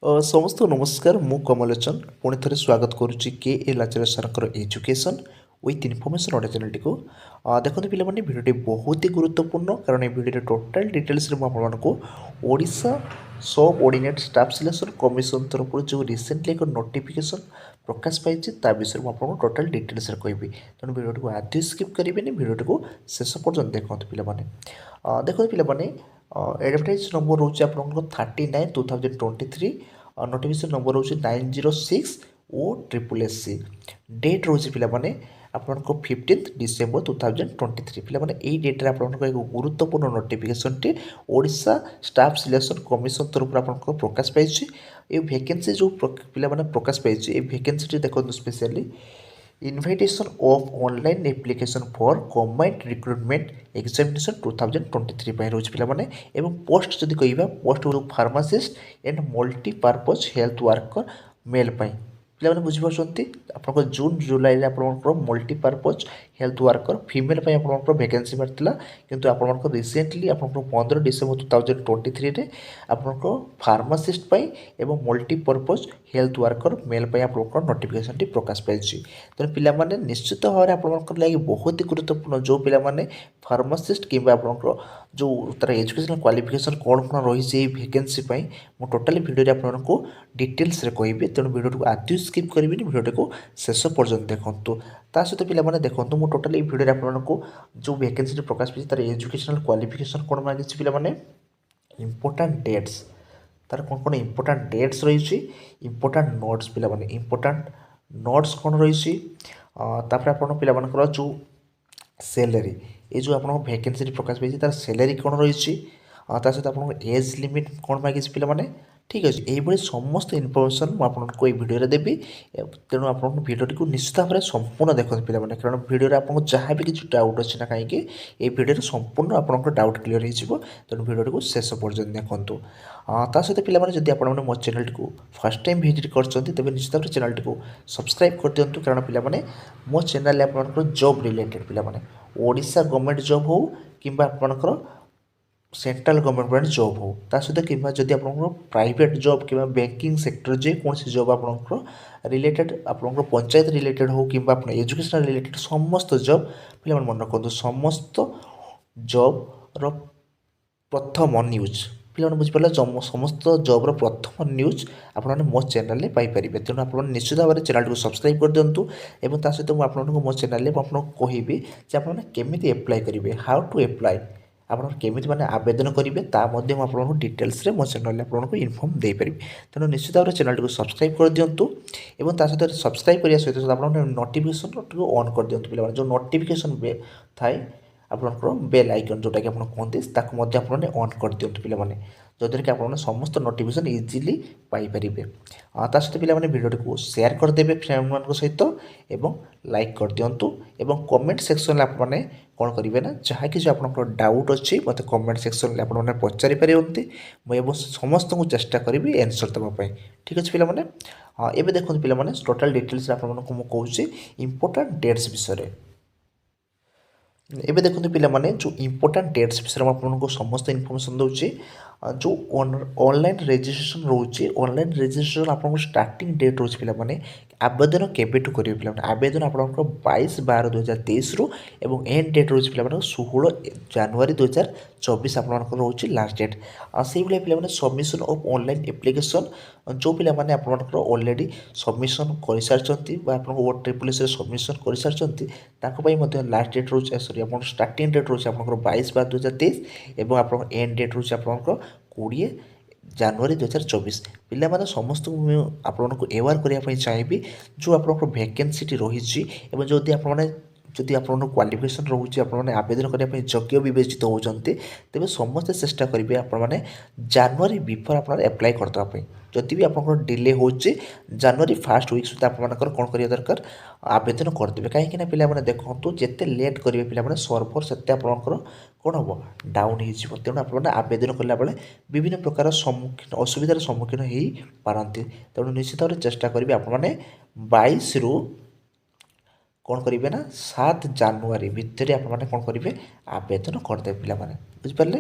ସମସ୍ତଙ୍କୁ ନମସ୍କାର। ମୁଁ କମଲୋଚନ ପୁଣି ଥରେ ସ୍ୱାଗତ କରୁଛି କେ ଏଲ୍ ଆଚାର୍ଯ୍ୟ ସାର୍ଙ୍କର ଏଜୁକେସନ୍ ୱିଥ୍ ଇନଫର୍ମେସନ୍ ଅଡ଼ିଓ ଚ୍ୟାନେଲଟିକୁ। ଦେଖନ୍ତୁ ପିଲାମାନେ, ଭିଡ଼ିଓଟି ବହୁତ ହି ଗୁରୁତ୍ୱପୂର୍ଣ୍ଣ, କାରଣ ଏହି ଭିଡ଼ିଓରେ ଟୋଟାଲ୍ ଡିଟେଲ୍ସରେ ମୁଁ ଆପଣମାନଙ୍କୁ ଓଡ଼ିଶା ସବ୍ ଅର୍ଡ଼ିନେଟ୍ ଷ୍ଟାଫ୍ ସିଲେକ୍ସନ୍ କମିଶନ ତରଫରୁ ଯେଉଁ ରିସେଣ୍ଟଲି ଏକ ନୋଟିଫିକେସନ୍ ପ୍ରକାଶ ପାଇଛି ତା ବିଷୟରେ ମୁଁ ଆପଣଙ୍କୁ ଟୋଟାଲ୍ ଡିଟେଲ୍ସରେ କହିବି। ତେଣୁ ଭିଡ଼ିଓଟିକୁ ଆଦୌ ସ୍କିପ୍ କରିବେନି, ଭିଡ଼ିଓଟିକୁ ଶେଷ ପର୍ଯ୍ୟନ୍ତ ଦେଖନ୍ତୁ ପିଲାମାନେ। ଦେଖନ୍ତୁ ପିଲାମାନେ, एडवर्टाइज नंबर रोचे आप 39/2023 नोटिफिकेशन नंबर रोचे 906 ओ SSSC डेट रोचे पिलामाने आपनको 15 डिसेम्बर 2023 पिलामाने एई डेट रे आपनको एक गुरुत्वपूर्ण नोटिफिकेशन टी ओडिशा स्टाफ सिलेक्शन कमिशन तरफ आपनको प्रकाश पाइछि। ए वैकेंसी जो पिलामाने प्रकाश पाइछि, ए वैकेंसी टी देखो specially invitation of online application for combined recruitment examination 2023 पे रोज पिलामाने एवं पोस्ट जदि कहबा post pharmacist and multipurpose health worker male पाई पिलामाने बुझी पाछंती आपनको जून जुलाई रे आपनको मल्टीपर्पज हेल्थ वर्कर फीमेल पाई आपनको वैकेंसी मारतिला, किंतु आपनको रिसेंटली आपनको 15 डिसेंबर 2023 रे आपनको फार्मासिस्ट पाई एवं मल्टीपर्पज हेल्थ वर्कर मेल पाई आपनको नोटिफिकेशन टी प्रकाश पाइछि। तेणु पिलामाने निश्चित भाव में आपंकर लगे बहुत ही गुरुत्वपूर्ण जो पिलामाने फार्मासिस्ट कि आपंकर जो तार एजुकेशनल क्वालिफिकेशन कौन कौन रही वैकेंसी मु टोटाली भिडियो आपको डिटेल्स कहबी। तेणु भिडियो आदि स्किप करेंगे, भिडियो को शेष पर्यटन देखूँ। ता सहित पिलामाने देखूँ मु टोटाली भिडियो आपको जो वैकेंसी प्रकाश पाई तार एजुकेशनल क्वालिफिकेशन कौन मांगी पिलामाने इंपोर्टाट डेट्स तार कौन कौन इंपोर्टाट डेट्स रही इंपोर्टाट नोट्स पिलामाने इंपोर्टाट नोट्स कौन रही आपन पिलामानकर जो सैलरी ये जो आप वैकेंसी प्रकाश पाई तार सैलरी कौन रही सहित आप एज लिमिट कौन मांगी पिलामाने। ठीक अच्छे यही समस्त इनफर्मेशन मुझे ये भिडियो देवी। तेणु आप भिडियोटी को निश्चित भाव में संपूर्ण देखते पिलामाने, कारण भिडियो आपको जहाँ भी किसी डाउट अच्छे ना कहीं ये भिडियो संपूर्ण आप डाउट क्लीयर हो। तेणु भिडियो को शेष पर्यटन देखूँ। ता सहित पिलामाने जदि आप मो चैनल को फर्स्ट टाइम विजिट कर तेज निश्चित भाव चैनल को सब्सक्राइब कर दिंतु, कारण पिलामाने मो चैनल आप जॉब रिलेटेड पिलामाने ओडिशा गवर्नमेंट जॉब हो कि आपंकर सेंट्रल गवर्नमेंट जॉब हो ता सहित कि जदि आप प्राइवेट जॉब कि बैंकिंग सेक्टर जेकोसी जॉब आपंकर रिलेटेड आपंकर पंचायत रिलेटेड हो कि एजुकेशनल रिलेटेड समस्त जॉब पिला मन रखु समस्त जॉब प्रथम न्यूज पिला बुझिपारे समस्त जॉब्र प्रथम न्यूज आपने मो चैनल पाइपर। तेणु आप निश्चित भाव में चैनल को सब्सक्राइब कर दिंतु और ता सहित मुझे मो चैनल आपको कहबी आपमि एप्लाय करेंगे हाउ टू एप्लाय आप केमी मैंने आवेदन करेंगे आपको डिटेल्स मो चैनल आपको इनफर्म दे पारि। तेणु निश्चित भाव में चैनल को सब्सक्राइब कर दिंतु और ता सहित सब्सक्राइब करने सहित आप नोटिफिकेशन ऑन कर दिंतु पिला जो नोटिफिकेशन थाए आपंकर बेल आइकन जोटा कि आप कहते आपने ऑन कर दिंतु पिलामाने जद्वारा कि आप समस्त नोटिफिकेशन इजिली पाइपर। ता सहित पिलामाने भिडियो को शेयर करदेवे फ्रेंड मान सहित एवं लाइक कर दिंतु और कमेंट सेक्शन में आपने कौन करेंगे ना जहाँ कि आपंकर डाउट अच्छी मत कमेंट सेक्शन में आपने पचारि पारती मुझे समस्त को चेष्टा करी आंसर देवाई। ठीक अच्छे पिलामाने एवं देखो पिलामाने टोटाल डिटेल्स आपको मुझे कहूँ इंपोर्टाट डेट्स विषय। एबे देखते पिलामाने जो इंपोर्टाट डेट्स विषय आपको समस्त इनफर्मेशन दूसरी जो ऑनलाइन रजिस्ट्रेशन रोचे ऑनलाइन रजिस्ट्रेशन आपको स्टार्टिंग डेट रोचे पिलामाने आवेदन केबेठू करेंगे पिलामाने आवेदन आपको 22/12/2023 रु एवं एंड डेट रोचे पिलामाने 16 जनवरी 2024 आपको रोचे लास्ट डेट। से भाई पिलामाने सबमिशन ऑफ ऑनलाइन एप्लिकेशन जो पिलामाने आपको ऑलरेडी सबमिशन कर सारी OSSS सबमिशन कर सारी लास्ट डेट रोचे सॉरी आप स्टार्टिंग डेट रोचे आप 22/12/2023 और आप एंड डेट रोचे आप 20 जनवरी 2024 पिलामाने समस्त आपको एवार करने चाहिए जो आप वैकेंसी रही जदि जदि आप क्वालिफिकेशन रोचे आपने आवेदन करने योग्य विवेचित होती तेज समस्ते चेष्टा करेंगे आपने जनवरी बिफोर आप एप्लाय करदेवाई जदि भी आप डिले हो जनवरी फर्स्ट वीक सुधा आपर कौन करा दरकार आवेदन करदे कहीं पिलाने देखो जिते लेट करेंगे पिलाने सर्भर से आपंकर कौन हम डाउन हो तेणु आपने आवेदन कला बेले विभिन्न प्रकार सम्मुखीन असुविधार सम्मुखीन हो पारती। तेणु निश्चित भाव चेष्टा करेंगे आपने 22 रु कौन करेंगे ना 7 जनवरी भितर आपने कौन करेंगे आवेदन करदे पिलाने बुझिपारे।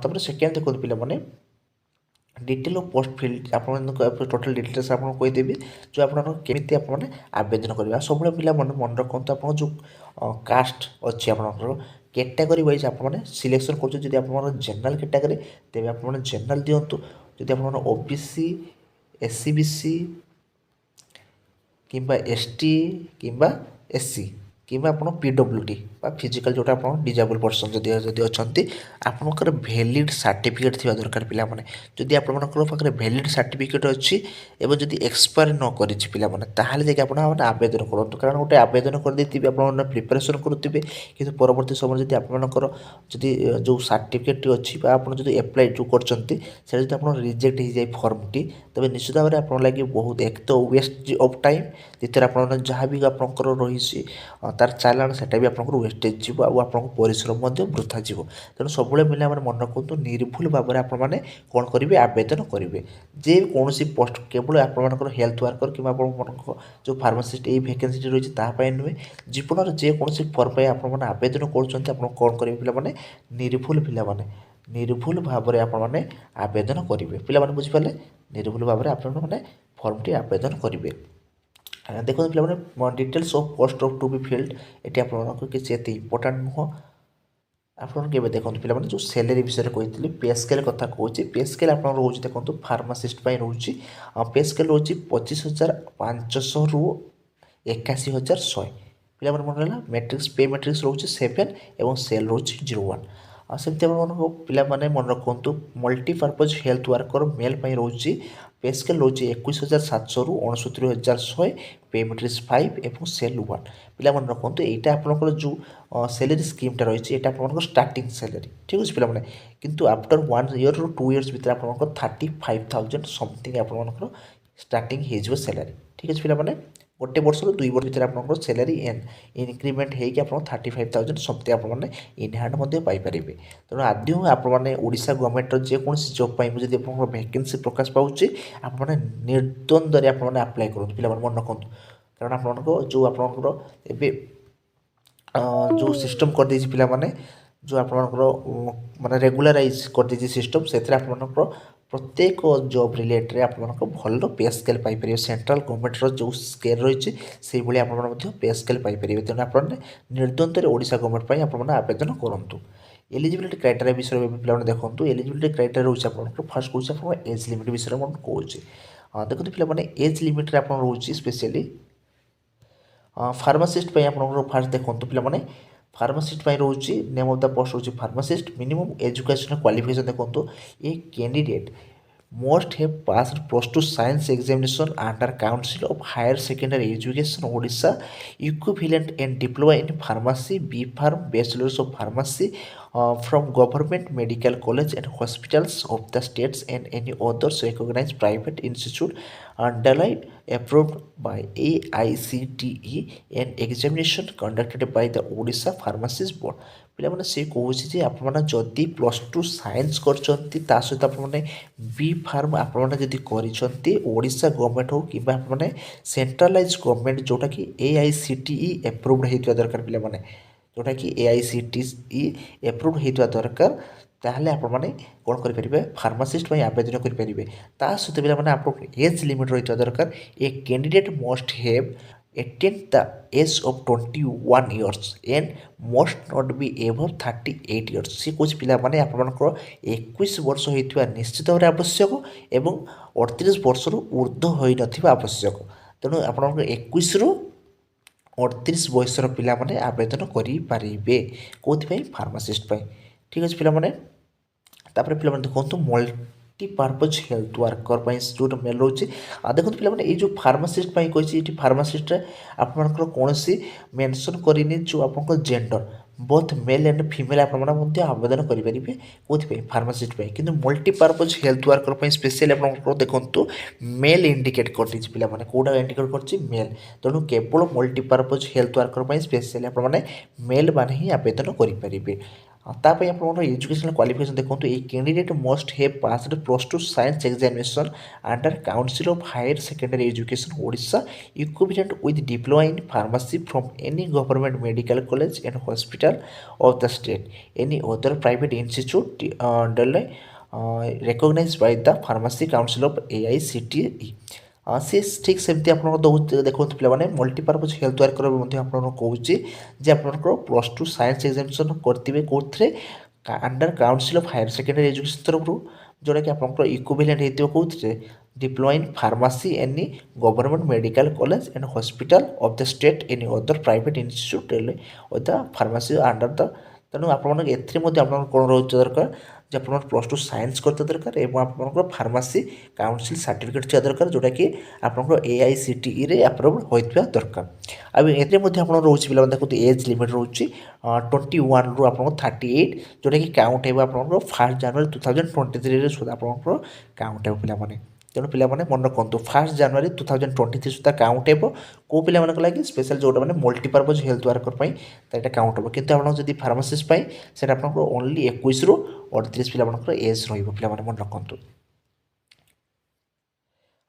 तपर सेकेंड देखो पिलाने डिटेल और पोस्ट फिल्ड आपण टोटाल डिटेल्स आपको कहीदेवी जो आप केमी आपने आवेदन करेंगे सब पिला मन रखते आप जो कास्ट अच्छी आप कैटेगरी वाइज आपने सिलेक्शन कर जनरल कैटेगरी तेज आप जनरल दिंतु जदि आप ओबीसी एससी बीसी किंबा एसटी किंबा एससी किंबा आप पीडब्ल्यूडी फिजिकल जोटा आप डिजेबल पर्सन जदि अच्छा आपंकर भैलिड सर्टिफिकेट थी दरकार पाने जदि आपंकर भैलिड सर्टिफिकेट अच्छी एवं जदि एक्सपायर न करें आवेदन करूँ कारण गोटे आवेदन करदे आप प्रिपेरेसन करुवे कि परवर्त समय जब आपंकर जदि जो सर्टिफिकेट अच्छी आप जो एप्लाय जो कर रिजेक्ट हो जाए फर्मटी तेज निश्चित भाव में आप लगे बहुत एक तो वेस्ट ऑफ टाइम द्वितीय आप जहाँ भी आपंकर रही तार चालाण से भी आपको वेस्टेज जीव आपको परिश्रम वृथा जीव तेणु सब मिले मन रखु निर्भुल भाव में आपने कौन करेंगे आवेदन करेंगे जेकोसी पोस्ट केवल आपर हेल्थ वर्कर कि जो फार्मासीस्ट ये भैकेंसी रही नुहे जीवन जेकोसी फर्म पर आवेदन कर कौन करेंगे पे निर्भुल पे निर्भुल भाव में आपने आवेदन करेंगे पे बुझिपारे निर्भुल भाव में आपने फर्मटी आवेदन करेंगे देखो पे details of post of to be filled ये आपको किसी एत इंपोर्टाट नुह आप देखो पे जो सैलरी विषय कही पे स्केल कथा कौच पे स्केल आप रोज देखो फार्मासीस्ट रोचे पे स्केल रोच 25,500 रु 81,100 पे मन रहा मैट्रिक्स पे मैट्रिक्स रोचे 7 और सेल रोच 01 सेमती पे मन रखु मल्टीपर्पज हेल्थ वर्कर मेल रोचे पे स्केल रोच 21,700 रु 69,100 पे मैट्रिक्स 5 और सेल 1 पे मन रखु यहाँ आपंकर जो सैलरी स्कीमटा रही है आप स्टार्टिंग सैलरी ठीक अच्छे पे किंतु आफ्टर 1 ईयर रु 2 इयर्स भितर आप 35,000 समथिंग आप स्टार्टिंग हो सैलरी ठीक अच्छे पे गोटे वर्ष रु 2 वर्ष भर आप सैलरी इनक्रिमेंट होगी 35,000 समथिंग आपने इन हैंड पाइपर तेणु आद्य आपने ओडिशा गवर्नमेंट जेकोसी जॉब जब आप भैकेंसी प्रकाश पाचे आपने निर्द्वंद्व आपने आप्लाय करूँ पे मन रखु कारण आप जो आपंकर जो सिस्टम कर देछि पिला माने जो आपंकर माने रेगुलराइज कर देछि सिस्टम से आपंकर प्रत्येक जॉब रिलेटेड आपंकर भल पे स्केल पाइपर सेंट्रल गवर्नमेंट जो स्केल रही से भाई आप पे स्केल पाइपर तेणु आपने निर्द्वंद्व ओडिशा गवर्नमेंट आपने आवेदन करूँ एलिजिबिलिटी क्राइटेरिया विषय में पे देखो एलिजिबिलिटी क्राइटेरिया रोचे आप फास्ट कौन एज लिमिट विषय में कौचे देखो पे एज लिमिट आप रोचे स्पेशली फार्मासीस्ट आप फास्ट देखो पे फार्मासीस्ट रोचे नेम ऑफ द पोस्ट रोचे फार्मासीस्ट मिनिमम एजुकेशनल क्वालिफिकेशन देखो a candidate must have passed plus 2 science examination under Council of Higher Secondary Education Odisha equivalent and diploma in pharmacy B Pharm bachelors of pharmacy from government medical college and hospitals of the states and any others recognized private institute underlined approved by AICTE and examination conducted by the Odisha Pharmacies Board पे से कहे आपने जदि +2 science कर सहित आपने B farm आपने Odisha government हो कि आपने सेंट्रलाइज गवर्नमेंट जोटा कि AICTE एप्रुव्ड होता दरकार पे जोटा कि AICTE एप्रुव्ड होता दरकार ताहले आपने कौन करेंगे फार्मासीस्ट आवेदन करेंगे सहित पे आप एज लिमिट रही दरकार a candidate must have attained the age of 21 years and must not be above 38 years सी कुछ पिला माने आपनकर 21 वर्ष होइथिबा निश्चित भाव आवश्यक एवं 38 वर्ष रु ऊर्ध्व होई नथिबा आवश्यक तेणु आपनकर 21 रु 38 बयसर पिला माने आवेदन करि पारिबे कोथि फार्मासिस्ट ठीक अछि पिला माने तापर पिला माने देखंतु मल्टीपर्पज हेल्थ वर्कर जो मेल रोचे देखो पे ये जो फार्मासीस्ट कही फार्मासीस्ट आपंकर कौन मेनसन करनी जो आप gender both male and female आपने आवेदन करेंगे कौन फार्मासीस्ट कि मल्टीपर्पज हेल्थ वर्कर स्पेशली आप देखो मेल इंडिकेट कर पे कौटा इंडिकेट कर मेल तेणु केवल मल्टीपर्पज हेल्थ वर्कर स्पेशली आपने मेल मैंने ही आवेदन करेंगे तापाई आप एजुकेशनल क्वालिफिकेशन देखो ये candidate must have passed +2 science examination under council of higher secondary education Odisha equivalent with diploma in pharmacy from any government medical college and hospital of the state any other private institute recognised by the pharmacy council of AICTE। सी ठीक सेमती आप देखो पे multipurpose health worker आपको कौन जे आप plus two science examination करेंगे कौन under council of higher secondary education तरफ जोटा कि आप इक्विवेलेंट हो कौन diploma in pharmacy any government medical college and hospital of the state any other private institute the pharmacy under the तेणु आप कौन रोच दरकार जे आप प्लस टू साइंस करते दरकार और आप फार्मासी काउनसिल सर्टिफिकेट थिया दरकार जोटा कि आपको AICTE रे अप्रूव्ड होइथिबा दरकार। अब एते मध्ये आपण रोची पिला देखो एज लिमिट रोची 21 रु आपको 38 जोटा कि काउंट हेबो आपको 1 जनवरी 2023 रे सुधा आपको काउंट हेबो पिला माने तेणु पिला माने मन रखु 1 जनवरी 2023 सुधा काउंट हेबो को पिला मानक लागि स्पेशल जोटा माने मल्टीपर्पज हेल्थ वर्कर पई ताटा काउंट हेबो किंतु आपण जदी फार्मासिस्ट पई सेटा आपको ओनली 21 रु 38 पिला मानक एज रहिबो पिला माने मन रखु।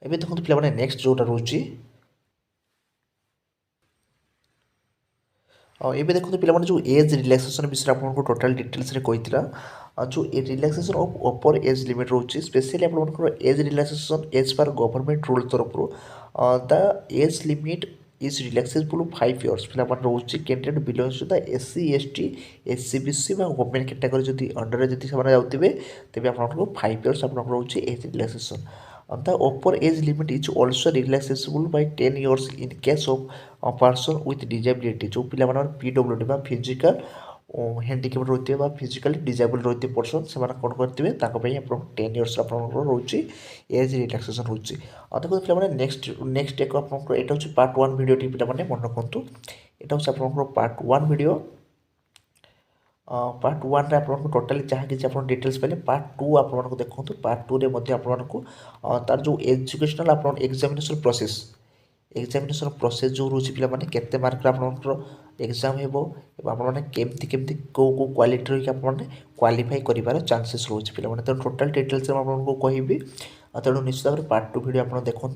एबे देखो पिला माने नेक्स्ट जोटा रोची एबे देखो पिला माने जो एज रिलैक्सेशन विषय आपको टोटल डिटेल्स रे कहितला जो relaxation of upper age limit रोची स्पेशली आपको age relaxation as per government rule तरफ the age limit is relaxable 5 years पिला माने रोची candidate belongs to the SC ST SCBC बा गवर्नमेंट कैटेगरी जदी अंडर रे जदी समाने जाउतिबे तबे आपको 5 इयर्स आपको रोची age relaxation. The upper age limit is also relaxable by 10 years in case of a person with disability जो पिला मानर PWD बा फिजिकल हैंडिकैप रहते बा फिजिकली डिजेबल रहते पर्सन से कौन करते आप 10 इयर्स रोचे एज रिलैक्सेशन रोचे। देखो पिला नेक्स्ट एक आपको यहाँ हूँ पार्ट 1 वीडियो टी पिला मन रखु यहाँ हूँ आप पार्ट 1 वीडियो पार्ट 1 रे आपको टोटाली जहाँ कि आप डिटेल्स पाइले पार्ट 2 आपको देखो पार्ट 2 रे आपको तार जो एजुकेशनल आप एग्जामिनेशन प्रोसेस जो रोचे पिला माने केते मार्क आपनकर एग्जाम हेबो एवं आप माने केमती केमती को क्वालिटी रे आप माने क्वालिफाई करिवार चांसेस रोचे पिला माने तो टोटल डिटेल्स मैं आपको कहबी तेणु निश्चित भाव पार्ट 2 वीडियो आप देखो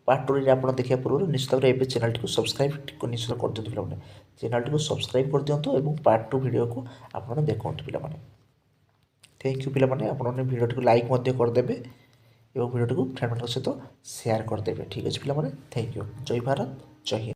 पार्ट 2 रे आप देखा पूर्व निश्चित भाव एबे चैनल को सब्सक्राइब निश्चित कर दियंतु पिला माने चैनल को सब्सक्राइब कर दियंतु एवं पार्ट 2 वीडियो को आप देखंतु पिला माने। थैंक यू पिला माने आपने वीडियो को लाइक मध्य कर देबे एवं वीडियो को फ्रेंड सहित शेयर करदेवे ठीक अच्छे पिला माने थैंक यू जय भारत जय हिंद।